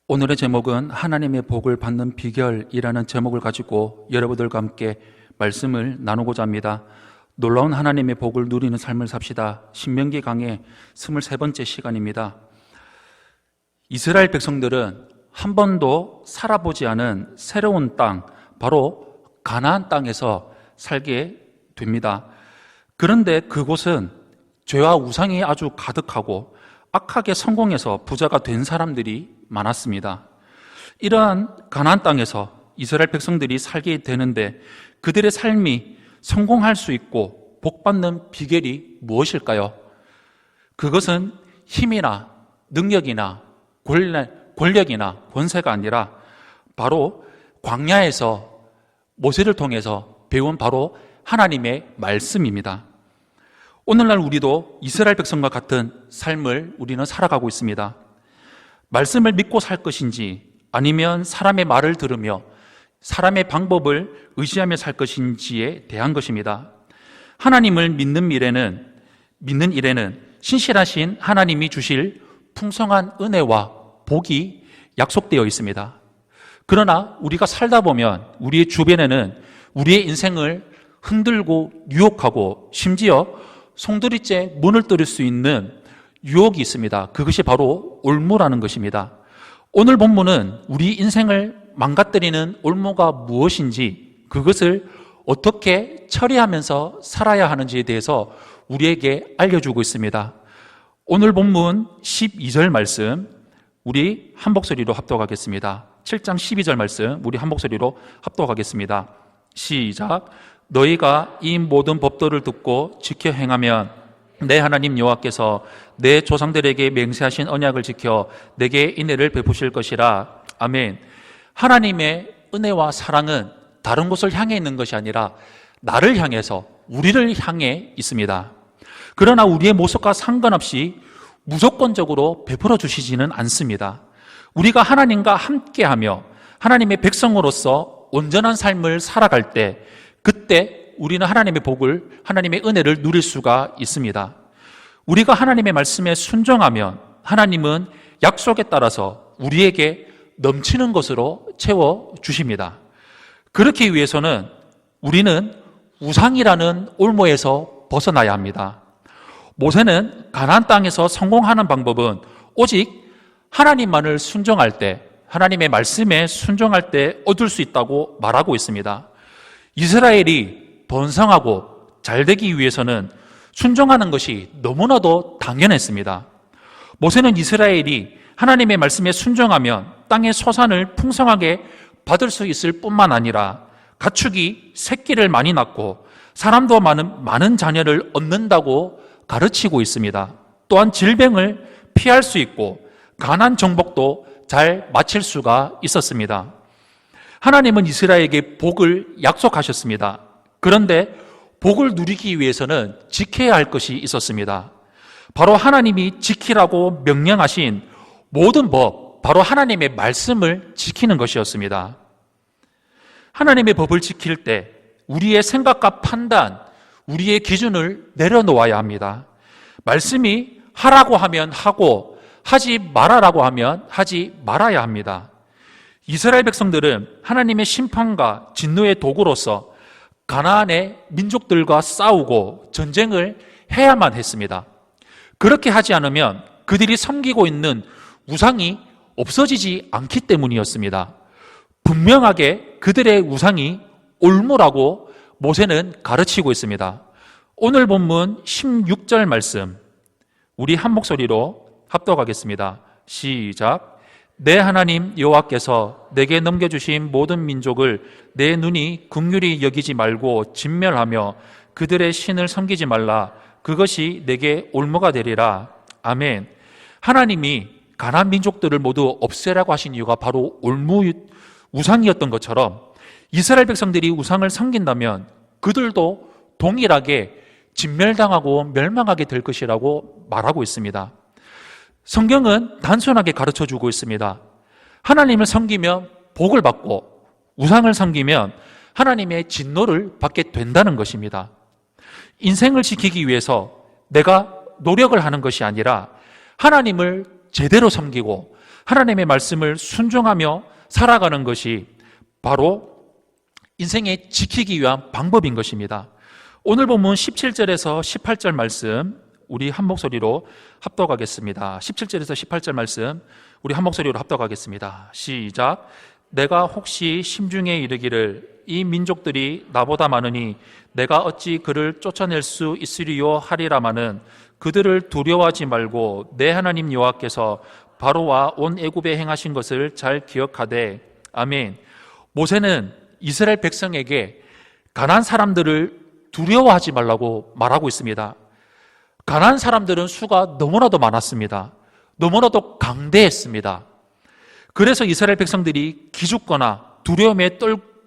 오늘의 제목은 하나님의 복을 받는 비결이라는 제목을 가지고 여러분들과 함께 말씀을 나누고자 합니다. 놀라운 하나님의 복을 누리는 삶을 삽시다. 신명기 강의 23번째 시간입니다. 이스라엘 백성들은 한 번도 살아보지 않은 새로운 땅, 바로 가나안 땅에서 살게 됩니다. 그런데 그곳은 죄와 우상이 아주 가득하고 악하게 성공해서 부자가 된 사람들이 많았습니다. 이러한 가나안 땅에서 이스라엘 백성들이 살게 되는데 그들의 삶이 성공할 수 있고 복받는 비결이 무엇일까요? 그것은 힘이나 능력이나 권력이나 권세가 아니라 바로 광야에서 모세를 통해서 배운 바로 하나님의 말씀입니다. 오늘날 우리도 이스라엘 백성과 같은 삶을 우리는 살아가고 있습니다. 말씀을 믿고 살 것인지 아니면 사람의 말을 들으며 사람의 방법을 의지하며 살 것인지에 대한 것입니다. 하나님을 믿는 일에는 신실하신 하나님이 주실 풍성한 은혜와 복이 약속되어 있습니다. 그러나 우리가 살다 보면 우리의 주변에는 우리의 인생을 흔들고 유혹하고 심지어 송두리째 문을 뚫을 수 있는 유혹이 있습니다. 그것이 바로 올무라는 것입니다. 오늘 본문은 우리 인생을 망가뜨리는 올무가 무엇인지, 그것을 어떻게 처리하면서 살아야 하는지에 대해서 우리에게 알려주고 있습니다. 오늘 본문 12절 말씀 우리 한 목소리로 합독하겠습니다. 7장 12절 말씀 우리 한 목소리로 합독하겠습니다. 시작. 너희가 이 모든 법도를 듣고 지켜 행하면 내 하나님 여호와께서 내 조상들에게 맹세하신 언약을 지켜 내게 인애를 베푸실 것이라. 아멘. 하나님의 은혜와 사랑은 다른 곳을 향해 있는 것이 아니라 나를 향해서, 우리를 향해 있습니다. 그러나 우리의 모습과 상관없이 무조건적으로 베풀어 주시지는 않습니다. 우리가 하나님과 함께하며 하나님의 백성으로서 온전한 삶을 살아갈 때, 그때 우리는 하나님의 복을, 하나님의 은혜를 누릴 수가 있습니다. 우리가 하나님의 말씀에 순종하면 하나님은 약속에 따라서 우리에게 넘치는 것으로 채워주십니다. 그렇기 위해서는 우리는 우상이라는 올무에서 벗어나야 합니다. 모세는 가나안 땅에서 성공하는 방법은 오직 하나님만을 순종할 때, 하나님의 말씀에 순종할 때 얻을 수 있다고 말하고 있습니다. 이스라엘이 번성하고 잘되기 위해서는 순종하는 것이 너무나도 당연했습니다. 모세는 이스라엘이 하나님의 말씀에 순종하면 땅의 소산을 풍성하게 받을 수 있을 뿐만 아니라 가축이 새끼를 많이 낳고 사람도 많은 자녀를 얻는다고 가르치고 있습니다. 또한 질병을 피할 수 있고 가난 정복도 잘 마칠 수가 있었습니다. 하나님은 이스라엘에게 복을 약속하셨습니다. 그런데 복을 누리기 위해서는 지켜야 할 것이 있었습니다. 바로 하나님이 지키라고 명령하신 모든 법, 바로 하나님의 말씀을 지키는 것이었습니다. 하나님의 법을 지킬 때 우리의 생각과 판단, 우리의 기준을 내려놓아야 합니다. 말씀이 하라고 하면 하고, 하지 말아라고 하면 하지 말아야 합니다. 이스라엘 백성들은 하나님의 심판과 진노의 도구로서 가나안의 민족들과 싸우고 전쟁을 해야만 했습니다. 그렇게 하지 않으면 그들이 섬기고 있는 우상이 없어지지 않기 때문이었습니다. 분명하게 그들의 우상이 올무라고 모세는 가르치고 있습니다. 오늘 본문 16절 말씀 우리 한 목소리로 합독하겠습니다. 시작. 내 하나님 여호와께서 내게 넘겨주신 모든 민족을 내 눈이 긍휼히 여기지 말고 진멸하며 그들의 신을 섬기지 말라. 그것이 내게 올무가 되리라. 아멘. 하나님이 가나안 민족들을 모두 없애라고 하신 이유가 바로 올무, 우상이었던 것처럼 이스라엘 백성들이 우상을 섬긴다면 그들도 동일하게 진멸당하고 멸망하게 될 것이라고 말하고 있습니다. 성경은 단순하게 가르쳐주고 있습니다. 하나님을 섬기면 복을 받고 우상을 섬기면 하나님의 진노를 받게 된다는 것입니다. 인생을 지키기 위해서 내가 노력을 하는 것이 아니라 하나님을 제대로 섬기고 하나님의 말씀을 순종하며 살아가는 것이 바로 인생에 지키기 위한 방법인 것입니다. 오늘 본문 17절에서 18절 말씀 우리 한 목소리로 합독하겠습니다. 17절에서 18절 말씀 우리 한 목소리로 합독하겠습니다. 시작. 내가 혹시 심중에 이르기를 이 민족들이 나보다 많으니 내가 어찌 그를 쫓아낼 수 있으리요 하리라마는 그들을 두려워하지 말고 내 하나님 여호와께서 바로와 온 애굽에 행하신 것을 잘 기억하되. 아멘. 모세는 이스라엘 백성에게 가나안 사람들을 두려워하지 말라고 말하고 있습니다. 가나안 사람들은 수가 너무나도 많았습니다. 너무나도 강대했습니다. 그래서 이스라엘 백성들이 기죽거나 두려움에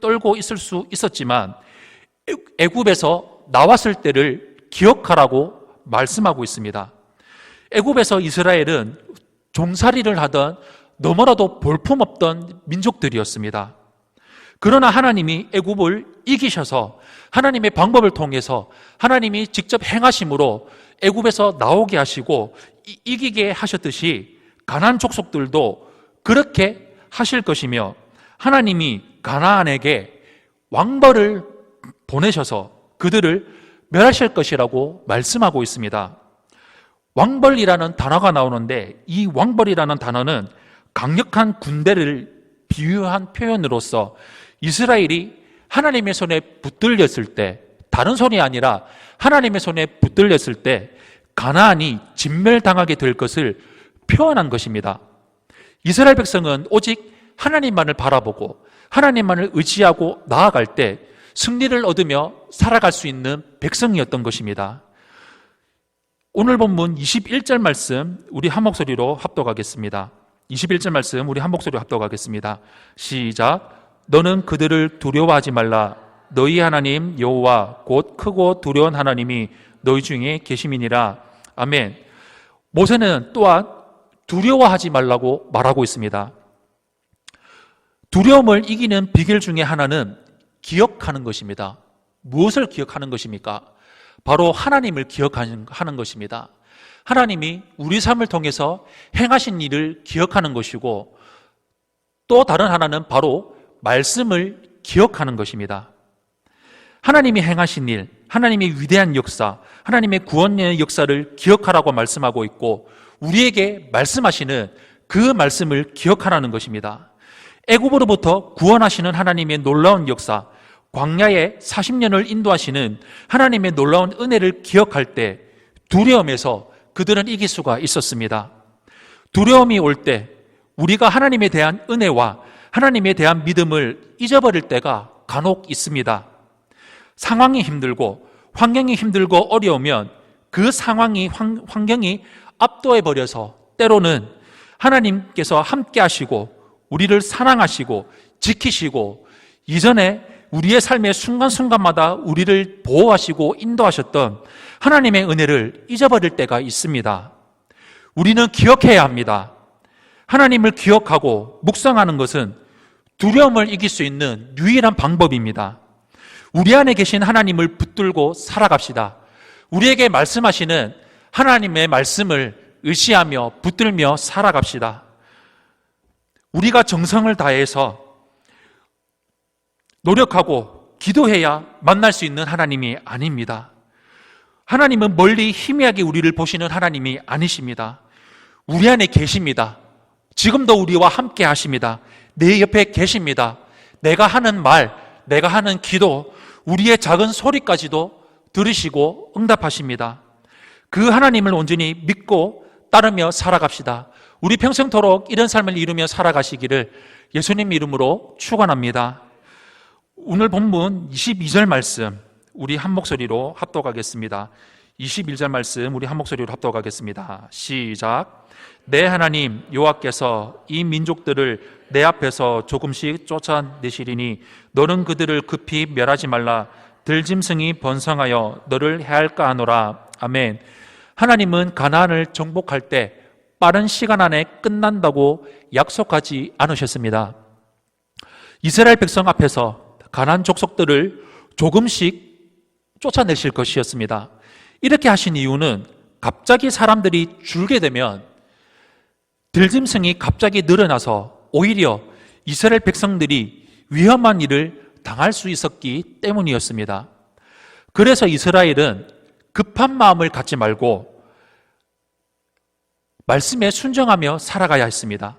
떨고 있을 수 있었지만 애굽에서 나왔을 때를 기억하라고 말씀하고 있습니다. 애굽에서 이스라엘은 종살이를 하던 너무나도 볼품없던 민족들이었습니다. 그러나 하나님이 애굽을 이기셔서 하나님의 방법을 통해서 하나님이 직접 행하심으로 애굽에서 나오게 하시고 이기게 하셨듯이 가나안 족속들도 그렇게 하실 것이며 하나님이 가나안에게 왕벌을 보내셔서 그들을 멸하실 것이라고 말씀하고 있습니다. 왕벌이라는 단어가 나오는데 이 왕벌이라는 단어는 강력한 군대를 비유한 표현으로서 이스라엘이 하나님의 손에 붙들렸을 때, 다른 손이 아니라 하나님의 손에 붙들렸을 때 가나안이 진멸당하게 될 것을 표현한 것입니다. 이스라엘 백성은 오직 하나님만을 바라보고 하나님만을 의지하고 나아갈 때 승리를 얻으며 살아갈 수 있는 백성이었던 것입니다. 오늘 본문 21절 말씀 우리 한 목소리로 합독하겠습니다. 21절 말씀 우리 한 목소리로 합독하겠습니다. 시작. 너는 그들을 두려워하지 말라. 너희 하나님 여호와 곧 크고 두려운 하나님이 너희 중에 계심이니라. 아멘. 모세는 또한 두려워하지 말라고 말하고 있습니다. 두려움을 이기는 비결 중에 하나는 기억하는 것입니다. 무엇을 기억하는 것입니까? 바로 하나님을 기억하는 것입니다. 하나님이 우리 삶을 통해서 행하신 일을 기억하는 것이고 또 다른 하나는 바로 말씀을 기억하는 것입니다. 하나님이 행하신 일, 하나님의 위대한 역사, 하나님의 구원의 역사를 기억하라고 말씀하고 있고 우리에게 말씀하시는 그 말씀을 기억하라는 것입니다. 애굽으로부터 구원하시는 하나님의 놀라운 역사, 광야에 40년을 인도하시는 하나님의 놀라운 은혜를 기억할 때 두려움에서 그들은 이길 수가 있었습니다. 두려움이 올 때 우리가 하나님에 대한 은혜와 하나님에 대한 믿음을 잊어버릴 때가 간혹 있습니다. 상황이 힘들고 환경이 힘들고 어려우면 그 상황이 환경이 압도해버려서 때로는 하나님께서 함께 하시고 우리를 사랑하시고 지키시고 이전에 우리의 삶의 순간순간마다 우리를 보호하시고 인도하셨던 하나님의 은혜를 잊어버릴 때가 있습니다. 우리는 기억해야 합니다. 하나님을 기억하고 묵상하는 것은 두려움을 이길 수 있는 유일한 방법입니다. 우리 안에 계신 하나님을 붙들고 살아갑시다. 우리에게 말씀하시는 하나님의 말씀을 의지하며 붙들며 살아갑시다. 우리가 정성을 다해서 노력하고 기도해야 만날 수 있는 하나님이 아닙니다. 하나님은 멀리 희미하게 우리를 보시는 하나님이 아니십니다. 우리 안에 계십니다. 지금도 우리와 함께 하십니다. 내 옆에 계십니다. 내가 하는 말, 내가 하는 기도, 우리의 작은 소리까지도 들으시고 응답하십니다. 그 하나님을 온전히 믿고 따르며 살아갑시다. 우리 평생토록 이런 삶을 이루며 살아가시기를 예수님 이름으로 축원합니다. 오늘 본문 22절 말씀 우리 한 목소리로 합독하겠습니다. 21절 말씀 우리 한 목소리로 합독하겠습니다. 시작. 내 하나님 여호와께서 이 민족들을 내 앞에서 조금씩 쫓아내시리니 너는 그들을 급히 멸하지 말라. 들짐승이 번성하여 너를 해할까 하노라. 아멘. 하나님은 가나안을 정복할 때 빠른 시간 안에 끝난다고 약속하지 않으셨습니다. 이스라엘 백성 앞에서 가나안 족속들을 조금씩 쫓아내실 것이었습니다. 이렇게 하신 이유는 갑자기 사람들이 줄게 되면 들짐승이 갑자기 늘어나서 오히려 이스라엘 백성들이 위험한 일을 당할 수 있었기 때문이었습니다. 그래서 이스라엘은 급한 마음을 갖지 말고 말씀에 순종하며 살아가야 했습니다.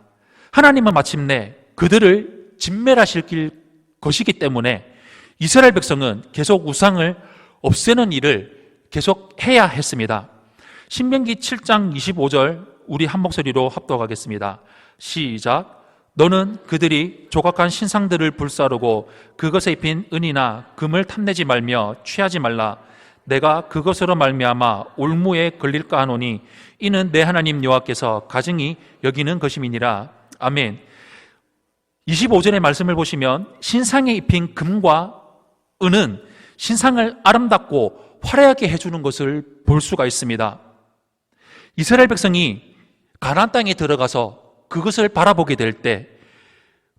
하나님은 마침내 그들을 진멸하실 것이기 때문에 이스라엘 백성은 계속 우상을 없애는 일을 계속 해야 했습니다. 신명기 7장 25절 우리 한 목소리로 합독하겠습니다. 시작. 너는 그들이 조각한 신상들을 불사르고 그것에 입힌 은이나 금을 탐내지 말며 취하지 말라. 내가 그것으로 말미암아 올무에 걸릴까 하노니 이는 내 하나님 여호와께서 가증히 여기는 것임이니라. 아멘. 25절의 말씀을 보시면 신상에 입힌 금과 은은 신상을 아름답고 화려하게 해주는 것을 볼 수가 있습니다. 이스라엘 백성이 가나안 땅에 들어가서 그것을 바라보게 될 때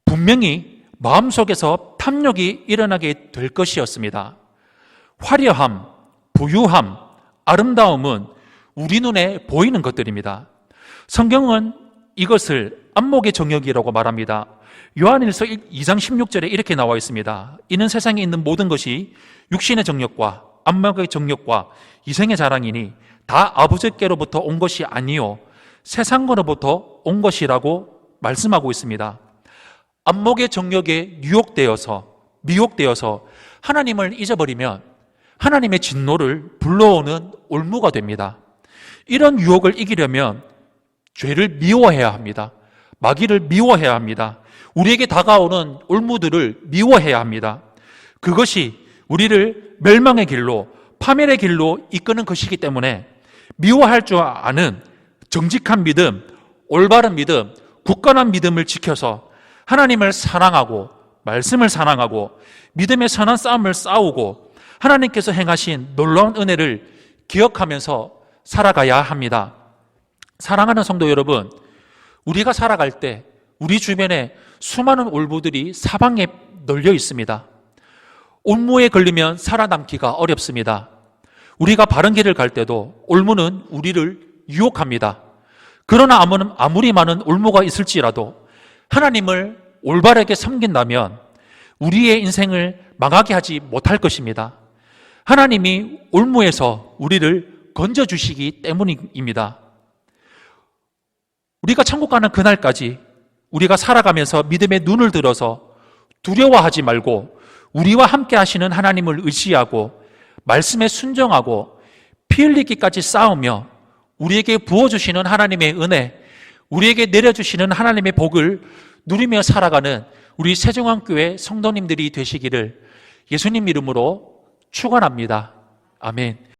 분명히 마음속에서 탐욕이 일어나게 될 것이었습니다. 화려함, 부유함, 아름다움은 우리 눈에 보이는 것들입니다. 성경은 이것을 안목의 정욕이라고 말합니다. 요한일서 2장 16절에 이렇게 나와 있습니다. 이는 세상에 있는 모든 것이 육신의 정욕과 안목의 정욕과 이생의 자랑이니 다 아버지께로부터 온 것이 아니요 세상으로부터 온 것이라고 말씀하고 있습니다. 안목의 정욕에 미혹되어서 하나님을 잊어버리면 하나님의 진노를 불러오는 올무가 됩니다. 이런 유혹을 이기려면 죄를 미워해야 합니다. 마귀를 미워해야 합니다. 우리에게 다가오는 올무들을 미워해야 합니다. 그것이 우리를 멸망의 길로, 파멸의 길로 이끄는 것이기 때문에 미워할 줄 아는 정직한 믿음, 올바른 믿음, 굳건한 믿음을 지켜서 하나님을 사랑하고 말씀을 사랑하고 믿음의 선한 싸움을 싸우고 하나님께서 행하신 놀라운 은혜를 기억하면서 살아가야 합니다. 사랑하는 성도 여러분, 우리가 살아갈 때 우리 주변에 수많은 올무들이 사방에 널려 있습니다. 올무에 걸리면 살아남기가 어렵습니다. 우리가 바른 길을 갈 때도 올무는 우리를 유혹합니다. 그러나 아무리 많은 올무가 있을지라도 하나님을 올바르게 섬긴다면 우리의 인생을 망하게 하지 못할 것입니다. 하나님이 올무에서 우리를 건져주시기 때문입니다. 우리가 천국 가는 그날까지 우리가 살아가면서 믿음의 눈을 들어서 두려워하지 말고 우리와 함께 하시는 하나님을 의지하고 말씀에 순종하고 피 흘리기까지 싸우며 우리에게 부어주시는 하나님의 은혜, 우리에게 내려주시는 하나님의 복을 누리며 살아가는 우리 세종안교회 성도님들이 되시기를 예수님 이름으로 축원합니다. 아멘.